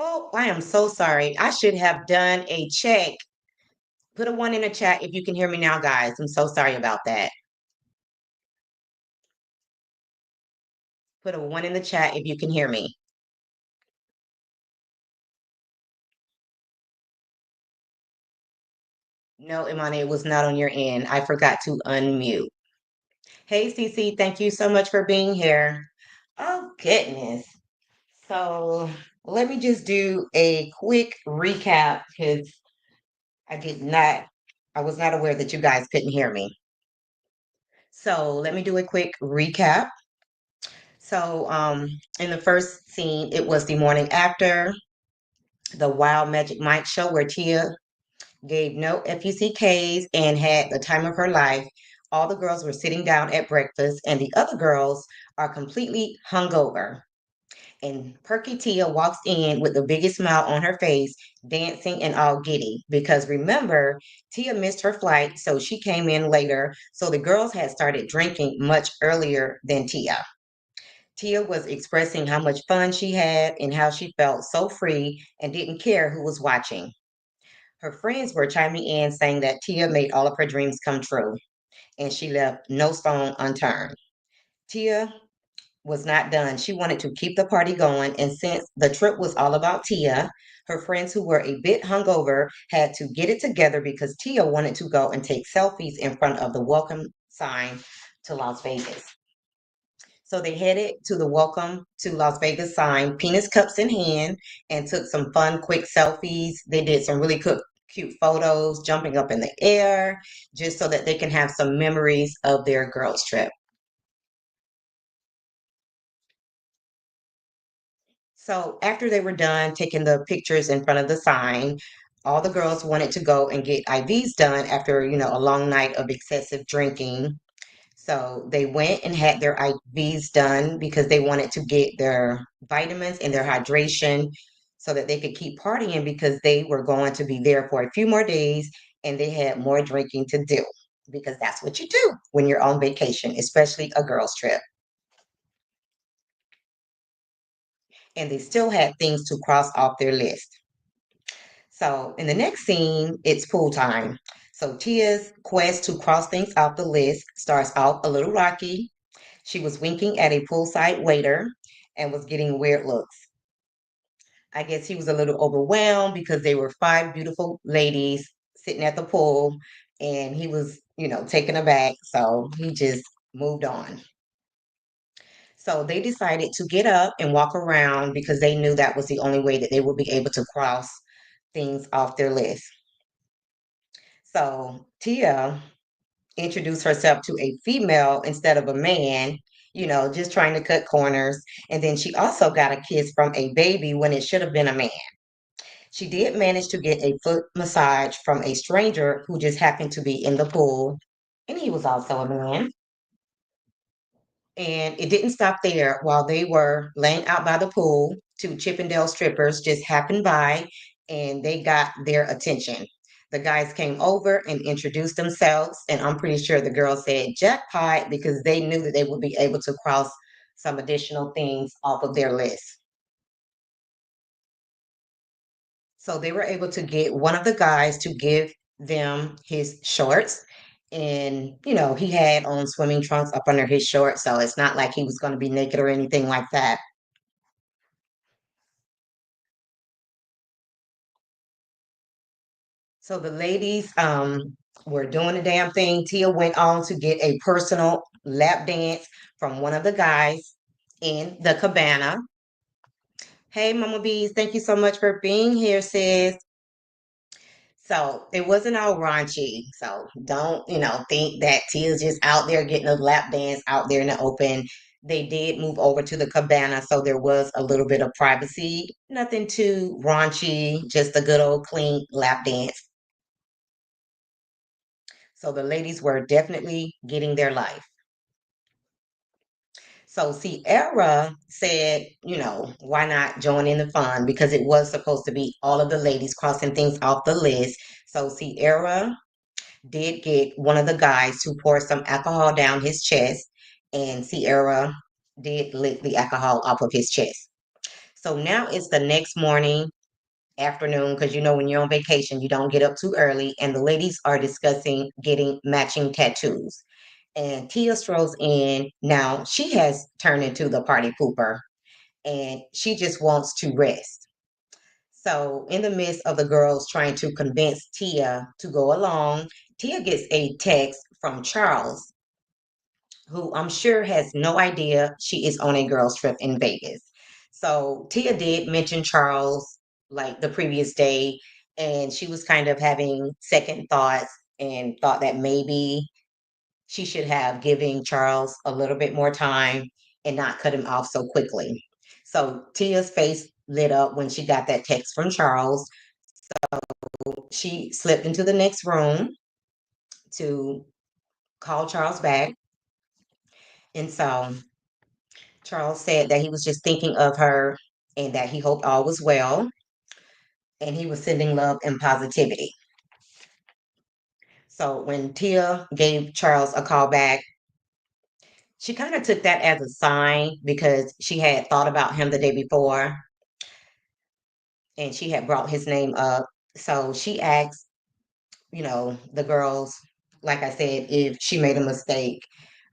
Oh, I am so sorry. I should have done a check. Put a one in the chat if you can hear me now, guys. I'm so sorry about that. Put a one in the chat if you can hear me. No, Imani, it was not on your end. I forgot to unmute. Hey, Cece, thank you so much for being here. Oh, goodness. So let me just do a quick recap because I did not, I was not aware that you guys couldn't hear me. So let me do a quick recap. So in the first scene, it was the morning after the Wild Magic Mike show where Tia gave no FUCKs and had the time of her life. All the girls were sitting down at breakfast, and the other girls are completely hungover. And Perky Tia walks in with the biggest smile on her face, dancing and all giddy. Because remember, Tia missed her flight, so she came in later. So the girls had started drinking much earlier than Tia. Tia was expressing how much fun she had and how she felt so free and didn't care who was watching. Her friends were chiming in saying that Tia made all of her dreams come true and she left no stone unturned. Tia was not done. She wanted to keep the party going, and since the trip was all about Tia, her friends who were a bit hungover had to get it together because Tia wanted to go and take selfies in front of the welcome sign to Las Vegas. So they headed to the Welcome to Las Vegas sign, penis cups in hand, and took some fun, quick selfies. They did some really cute photos, jumping up in the air, just so that they can have some memories of their girls' trip. So after they were done taking the pictures in front of the sign, all the girls wanted to go and get IVs done after, a long night of excessive drinking. So they went and had their IVs done because they wanted to get their vitamins and their hydration so that they could keep partying because they were going to be there for a few more days and they had more drinking to do because that's what you do when you're on vacation, especially a girls' trip. And they still had things to cross off their list. So in the next scene, it's pool time. So Tia's quest to cross things off the list starts off a little rocky. She was winking at a poolside waiter and was getting weird looks. I guess he was a little overwhelmed because they were five beautiful ladies sitting at the pool and he was, taken aback. So he just moved on. So they decided to get up and walk around because they knew that was the only way that they would be able to cross things off their list. So Tia introduced herself to a female instead of a man, just trying to cut corners. And then she also got a kiss from a baby when it should have been a man. She did manage to get a foot massage from a stranger who just happened to be in the pool, and he was also a man. And it didn't stop there. While they were laying out by the pool, two Chippendale strippers just happened by and they got their attention. The guys came over and introduced themselves, and I'm pretty sure the girls said jackpot because they knew that they would be able to cross some additional things off of their list. So they were able to get one of the guys to give them his shorts. And, he had on swimming trunks up under his shorts. So it's not like he was going to be naked or anything like that. So the ladies were doing the damn thing. Tia went on to get a personal lap dance from one of the guys in the cabana. Hey, Mama Bees, thank you so much for being here, sis. So it wasn't all raunchy. So don't, think that Tia's just out there getting a lap dance out there in the open. They did move over to the cabana, so there was a little bit of privacy. Nothing too raunchy, just a good old clean lap dance. So the ladies were definitely getting their life. So Sierra said, why not join in the fun? Because it was supposed to be all of the ladies crossing things off the list. So Sierra did get one of the guys to pour some alcohol down his chest, and Sierra did lick the alcohol off of his chest. So now it's the next morning, afternoon, because you know when you're on vacation, you don't get up too early, and the ladies are discussing getting matching tattoos. And Tia strolls in. Now she has turned into the party pooper and she just wants to rest. So, in the midst of the girls trying to convince Tia to go along, Tia gets a text from Charles, who I'm sure has no idea she is on a girls' trip in Vegas. So, Tia did mention Charles like the previous day, and she was kind of having second thoughts and thought that maybe she should have given Charles a little bit more time and not cut him off so quickly. So Tia's face lit up when she got that text from Charles. She slipped into the next room to call Charles back. And so Charles said that he was just thinking of her and that he hoped all was well and he was sending love and positivity. So when Tia gave Charles a call back, she kind of took that as a sign because she had thought about him the day before and she had brought his name up. So she asked, the girls, like I said, if she made a mistake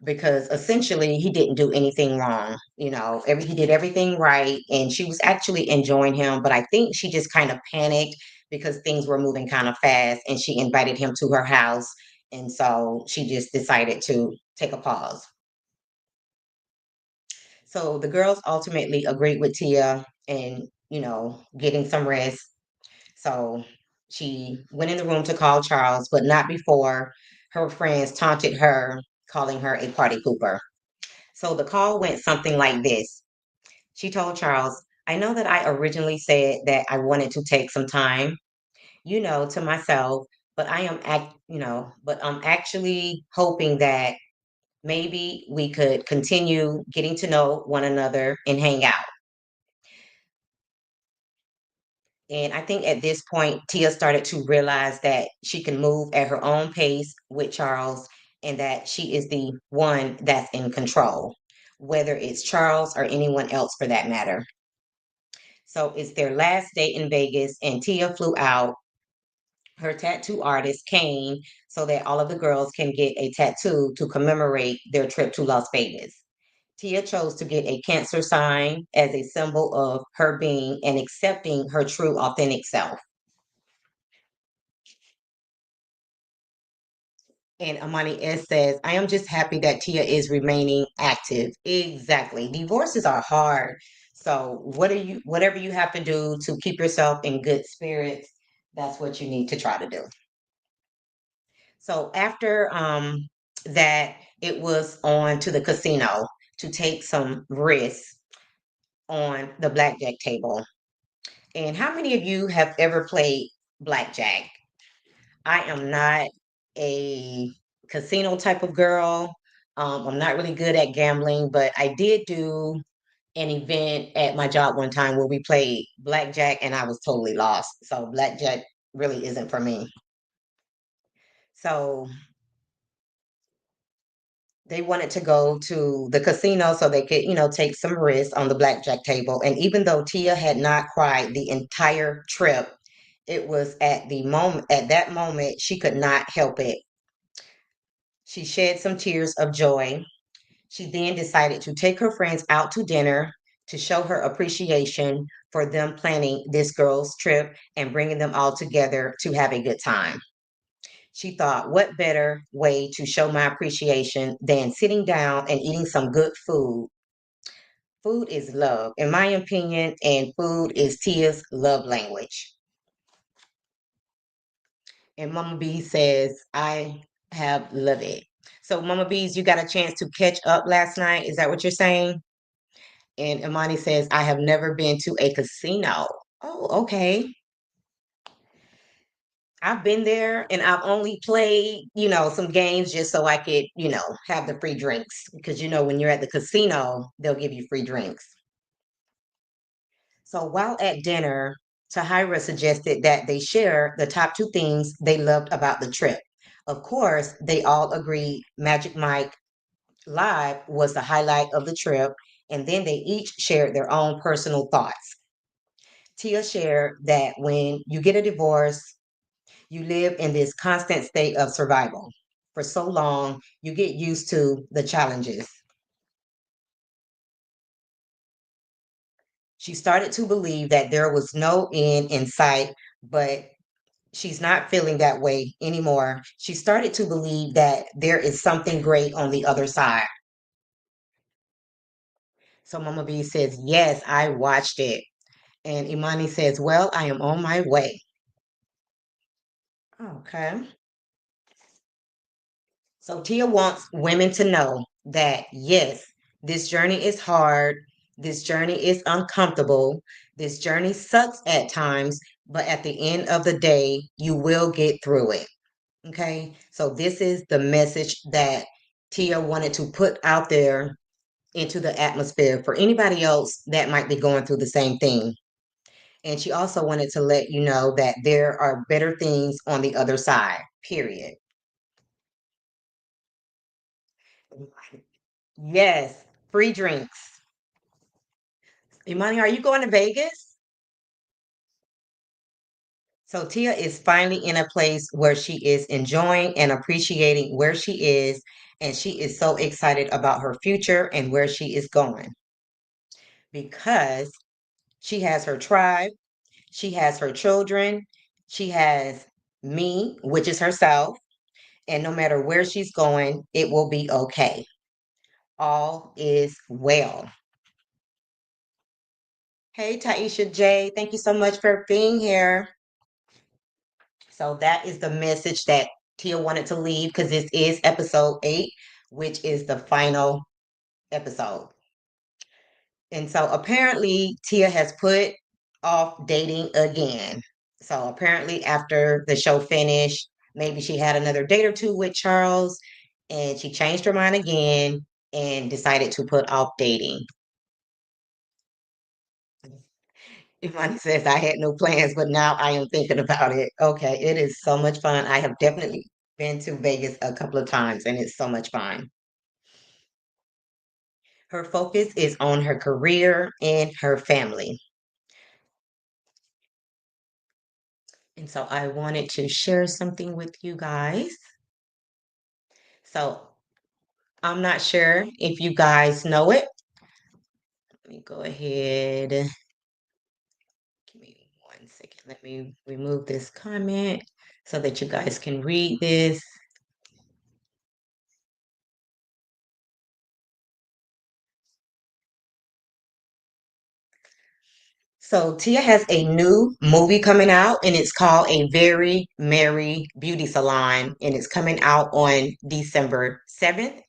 because essentially he didn't do anything wrong. He did everything right and she was actually enjoying him, but I think she just kind of panicked because things were moving kind of fast and she invited him to her house. And so she just decided to take a pause. So the girls ultimately agreed with Tia and, getting some rest. So she went in the room to call Charles, but not before her friends taunted her, calling her a party pooper. So the call went something like this. She told Charles, I know that I originally said that I wanted to take some time, to myself, but but I'm actually hoping that maybe we could continue getting to know one another and hang out. And I think at this point, Tia started to realize that she can move at her own pace with Charles and that she is the one that's in control, whether it's Charles or anyone else for that matter. So it's their last day in Vegas, and Tia flew out. Her tattoo artist came so that all of the girls can get a tattoo to commemorate their trip to Las Vegas. Tia chose to get a cancer sign as a symbol of her being and accepting her true, authentic self. And Amani S says, I am just happy that Tia is remaining active. Exactly. Divorces are hard. So whatever you have to do to keep yourself in good spirits, that's what you need to try to do. So after that, it was on to the casino to take some risks on the blackjack table. And how many of you have ever played blackjack? I am not a casino type of girl. I'm not really good at gambling, but I did do an event at my job one time where we played blackjack and I was totally lost. So blackjack really isn't for me. So they wanted to go to the casino so they could, take some risks on the blackjack table. And even though Tia had not cried the entire trip, it was at that moment, she could not help it. She shed some tears of joy. She then decided to take her friends out to dinner to show her appreciation for them planning this girls' trip and bringing them all together to have a good time. She thought, what better way to show my appreciation than sitting down and eating some good food? Food is love, in my opinion, and food is Tia's love language. And Mama B says, I have loved it. So, Mama B's, you got a chance to catch up last night. Is that what you're saying? And Imani says, I have never been to a casino. Oh, okay. I've been there and I've only played, some games just so I could, have the free drinks. Because, when you're at the casino, they'll give you free drinks. So while at dinner, Tahira suggested that they share the top two things they loved about the trip. Of course, they all agreed Magic Mike Live was the highlight of the trip, and then they each shared their own personal thoughts. Tia shared that when you get a divorce, you live in this constant state of survival. For so long, you get used to the challenges. She started to believe that there was no end in sight, but she's not feeling that way anymore. She started to believe that there is something great on the other side. So Mama B says, yes, I watched it. And Imani says, well, I am on my way. Okay. So Tia wants women to know that yes, this journey is hard. This journey is uncomfortable. This journey sucks at times, but at the end of the day, you will get through it. Okay. So this is the message that Tia wanted to put out there into the atmosphere for anybody else that might be going through the same thing. And she also wanted to let you know that there are better things on the other side, period. Yes, free drinks. Imani, are you going to Vegas? So Tia is finally in a place where she is enjoying and appreciating where she is, and she is so excited about her future and where she is going because she has her tribe, she has her children, she has me, which is herself, and no matter where she's going, it will be okay. All is well. Hey, Taisha J, thank you so much for being here. So that is the message that Tia wanted to leave because this is episode 8, which is the final episode. And so apparently Tia has put off dating again. So apparently after the show finished, maybe she had another date or two with Charles and she changed her mind again and decided to put off dating. Imani says, I had no plans, but now I am thinking about it. Okay, it is so much fun. I have definitely been to Vegas a couple of times and it's so much fun. Her focus is on her career and her family. And so I wanted to share something with you guys. So I'm not sure if you guys know it. Let me go ahead. Give me 1 second. Let me remove this comment so that you guys can read this. So Tia has a new movie coming out and it's called A Very Merry Beauty Salon and it's coming out on December 7th.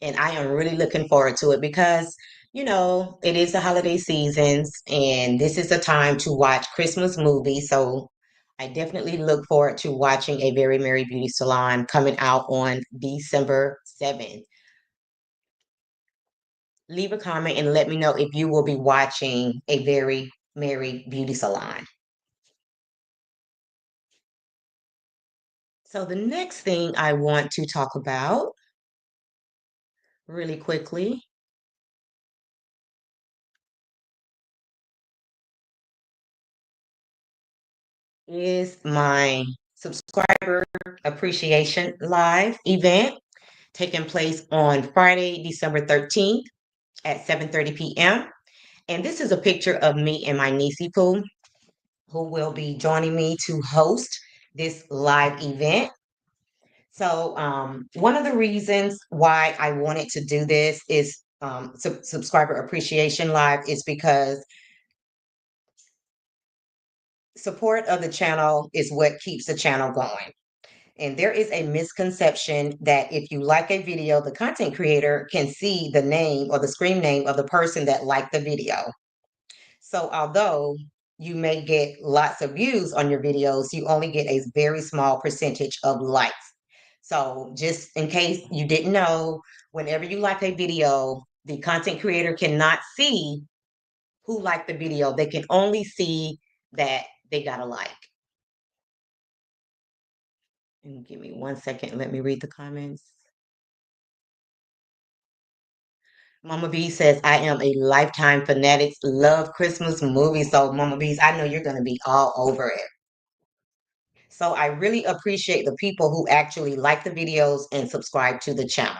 And I am really looking forward to it because, it is the holiday seasons and this is the time to watch Christmas movies. So I definitely look forward to watching A Very Merry Beauty Salon coming out on December 7th. Leave a comment and let me know if you will be watching A Very Merry Beauty Salon. So the next thing I want to talk about really quickly is my subscriber appreciation live event taking place on Friday, December 13th at 7:30 p.m. And this is a picture of me and my niecey Pooh, who will be joining me to host this live event. So, one of the reasons why I wanted to do this is subscriber appreciation live is because support of the channel is what keeps the channel going. And there is a misconception that if you like a video, the content creator can see the name or the screen name of the person that liked the video. So although you may get lots of views on your videos, you only get a very small percentage of likes. So just in case you didn't know, whenever you like a video, the content creator cannot see who liked the video. They can only see that they got a like. And give me 1 second. Let me read the comments. Mama B says, I am a lifetime fanatic, love Christmas movies. So, Mama B's, I know you're going to be all over it. So, I really appreciate the people who actually like the videos and subscribe to the channel.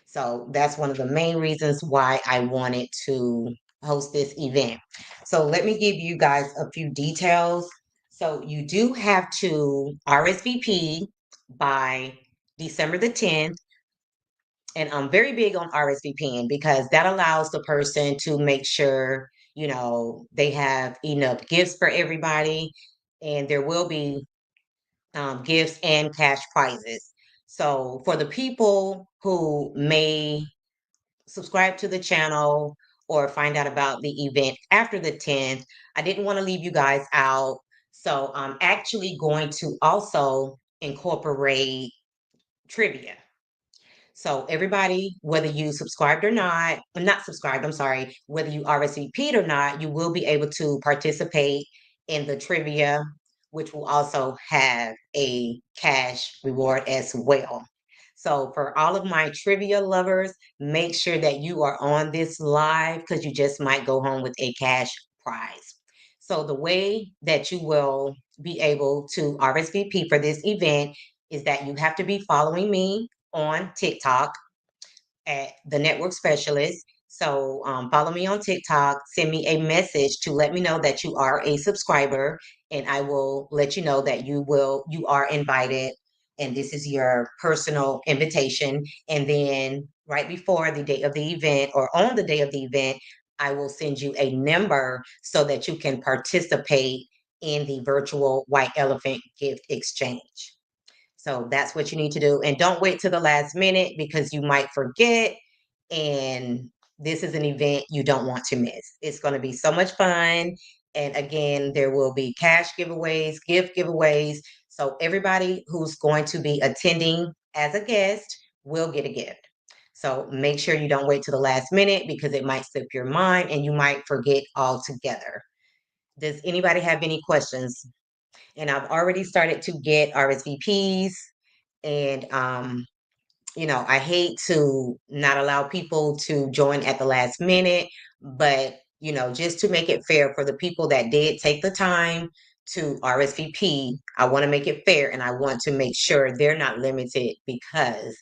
So, that's one of the main reasons why I wanted to host this event. So, let me give you guys a few details. So, you do have to RSVP by December the 10th. And I'm very big on RSVPing because that allows the person to make sure, they have enough gifts for everybody. And there will be gifts and cash prizes. So for the people who may subscribe to the channel or find out about the event after the 10th, I didn't want to leave you guys out. So I'm actually going to also incorporate trivia. So everybody, whether you subscribed or not subscribed, I'm sorry, whether you RSVP'd or not, you will be able to participate in the trivia, which will also have a cash reward as well. So for all of my trivia lovers, make sure that you are on this live because you just might go home with a cash prize. So the way that you will be able to RSVP for this event is that you have to be following me on TikTok at the network specialist. So follow me on TikTok, send me a message to let me know that you are a subscriber, and I will let you know that you are invited, and this is your personal invitation. And then right before the day of the event or on the day of the event, I will send you a number so that you can participate in the virtual white elephant gift exchange. So that's what you need to do. And don't wait till the last minute because you might forget. And this is an event you don't want to miss. It's going to be so much fun. And again, there will be cash giveaways, gift giveaways. So everybody who's going to be attending as a guest will get a gift. So make sure you don't wait till the last minute because it might slip your mind and you might forget altogether. Does anybody have any questions? And I've already started to get RSVPs. And, I hate to not allow people to join at the last minute, but, just to make it fair for the people that did take the time to RSVP, I want to make it fair and I want to make sure they're not limited because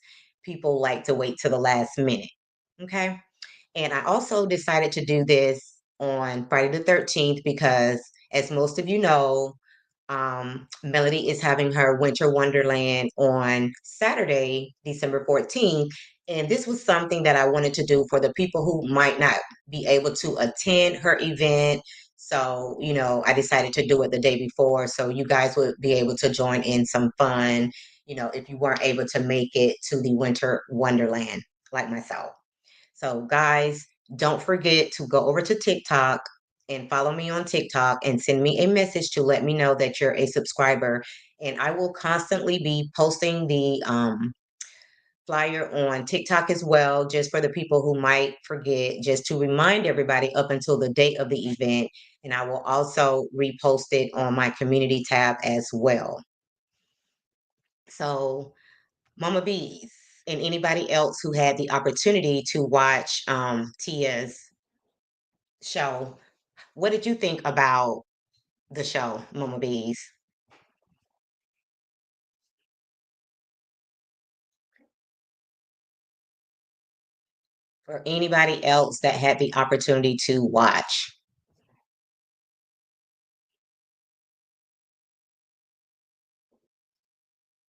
people like to wait to the last minute. Okay. And I also decided to do this on Friday the 13th because, as most of you know, Melody is having her Winter Wonderland on Saturday, December 14th. And this was something that I wanted to do for the people who might not be able to attend her event. So, I decided to do it the day before so you guys would be able to join in some fun, if you weren't able to make it to the Winter Wonderland like myself. So, guys, don't forget to go over to TikTok and follow me on TikTok and send me a message to let me know that you're a subscriber. And I will constantly be posting the flyer on TikTok as well, just for the people who might forget, just to remind everybody up until the date of the event. And I will also repost it on my community tab as well. So, Mama Bees and anybody else who had the opportunity to watch Tia's show, what did you think about the show, Mama Bees? For anybody else that had the opportunity to watch?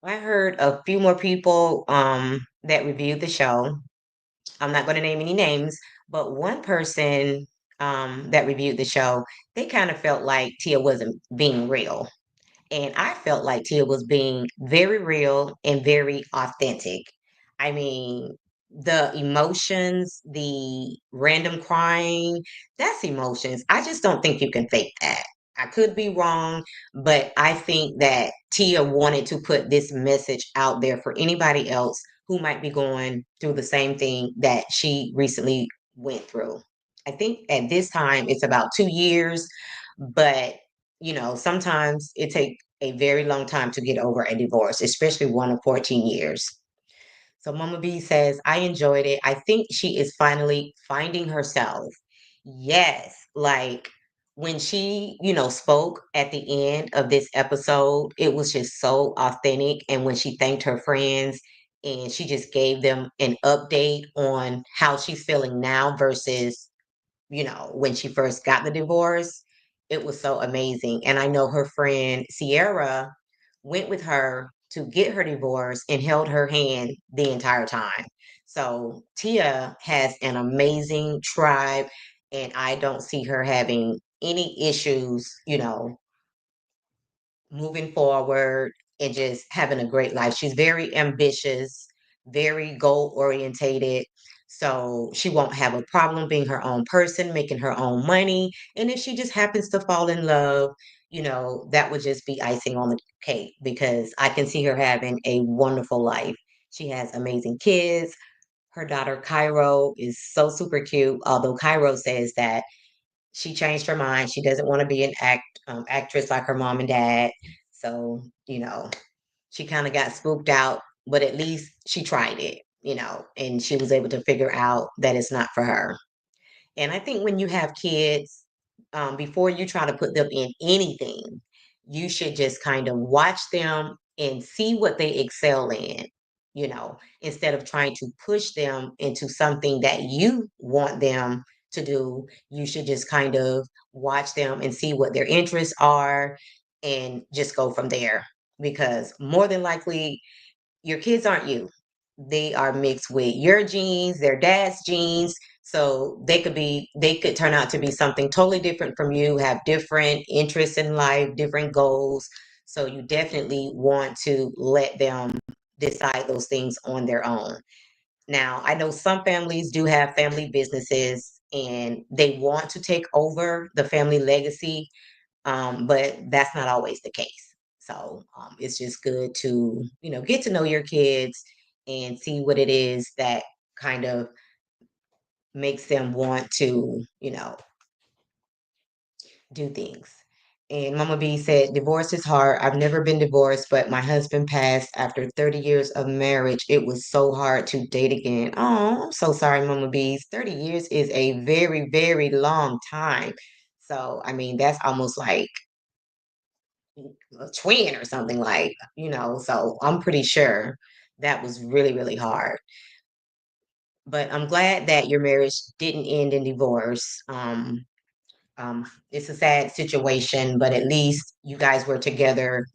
I heard a few more people that reviewed the show. I'm not going to name any names, but one person that reviewed the show, they kind of felt like Tia wasn't being real. And I felt like Tia was being very real and very authentic. I mean, the emotions, the random crying, that's emotions. I just don't think you can fake that. I could be wrong, but I think that Tia wanted to put this message out there for anybody else who might be going through the same thing that she recently went through. I think at this time it's about 2 years, but sometimes it takes a very long time to get over a divorce, especially one of 14 years. So Mama B says, I enjoyed it. I think she is finally finding herself. Yes, like when she, spoke at the end of this episode, it was just so authentic. And when she thanked her friends and she just gave them an update on how she's feeling now versus when she first got the divorce, it was so amazing. And I know her friend Sierra went with her to get her divorce and held her hand the entire time. So Tia has an amazing tribe, and I don't see her having any issues, moving forward and just having a great life. She's very ambitious, very goal orientated. So she won't have a problem being her own person, making her own money. And if she just happens to fall in love, that would just be icing on the cake because I can see her having a wonderful life. She has amazing kids. Her daughter Cairo is so super cute, although Cairo says that she changed her mind. She doesn't want to be an actress like her mom and dad. So, she kind of got spooked out, but at least she tried it, and she was able to figure out that it's not for her. And I think when you have kids, before you try to put them in anything, you should just kind of watch them and see what they excel in, instead of trying to push them into something that you want them to do. You should just kind of watch them and see what their interests are and just go from there. Because more than likely, your kids aren't you. They are mixed with your genes, their dad's genes. So they could turn out to be something totally different from you, have different interests in life, different goals. So you definitely want to let them decide those things on their own. Now, I know some families do have family businesses and they want to take over the family legacy, but that's not always the case. So it's just good to, get to know your kids and see what it is that kind of makes them want to, do things. And Mama B said, divorce is hard. I've never been divorced, but my husband passed after 30 years of marriage. It was so hard to date again. Oh, I'm so sorry, Mama B. 30 years is a very, very long time. So, I mean, that's almost like a twin or something like, so I'm pretty sure that was really, really hard. But I'm glad that your marriage didn't end in divorce. It's a sad situation, but at least you guys were together,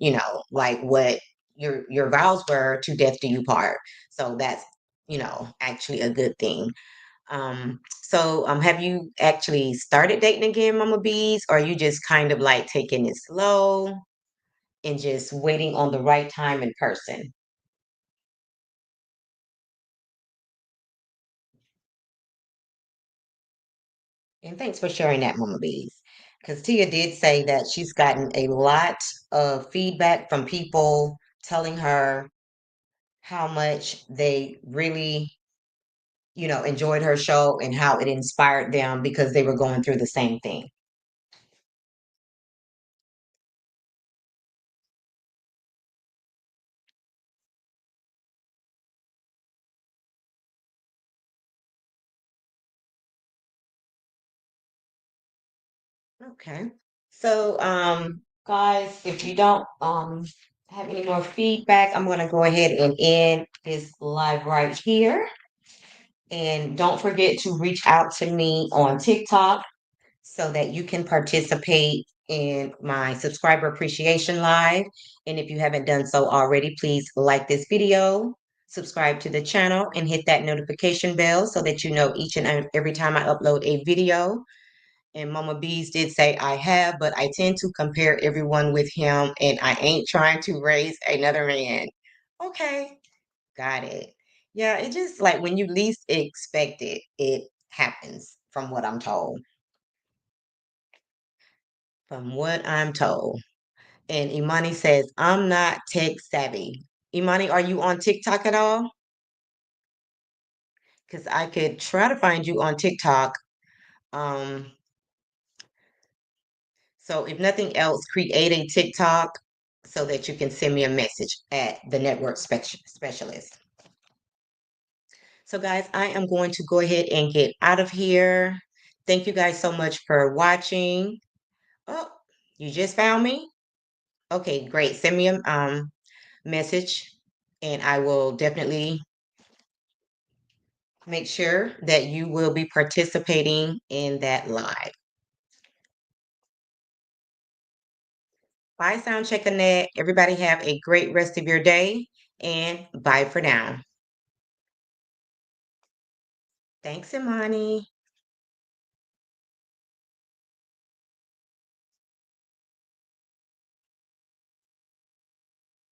like what your vows were to death do you part. So that's, actually a good thing. So have you actually started dating again, Mama Bees, or are you just kind of like taking it slow and just waiting on the right time in person? And thanks for sharing that, Mama Bees. Because Tia did say that she's gotten a lot of feedback from people telling her how much they really, enjoyed her show and how it inspired them because they were going through the same thing. Okay. So, guys, if you don't have any more feedback, I'm going to go ahead and end this live right here. And don't forget to reach out to me on TikTok so that you can participate in my subscriber appreciation live. And if you haven't done so already, please like this video, subscribe to the channel, and hit that notification bell so that you know each and every time I upload a video. And Mama Bees did say I have, but I tend to compare everyone with him, and I ain't trying to raise another man. Okay, got it. Yeah, it just like when you least expect it, it happens from what I'm told. From what I'm told. And Imani says, I'm not tech savvy. Imani, are you on TikTok at all? Because I could try to find you on TikTok. Um, so if nothing else, create a TikTok so that you can send me a message at the network specialist. So, guys, I am going to go ahead and get out of here. Thank you guys so much for watching. Oh, you just found me? Okay, great. Send me a message and I will definitely make sure that you will be participating in that live. Bye, Sound Check Annette. Everybody have a great rest of your day and bye for now. Thanks, Imani.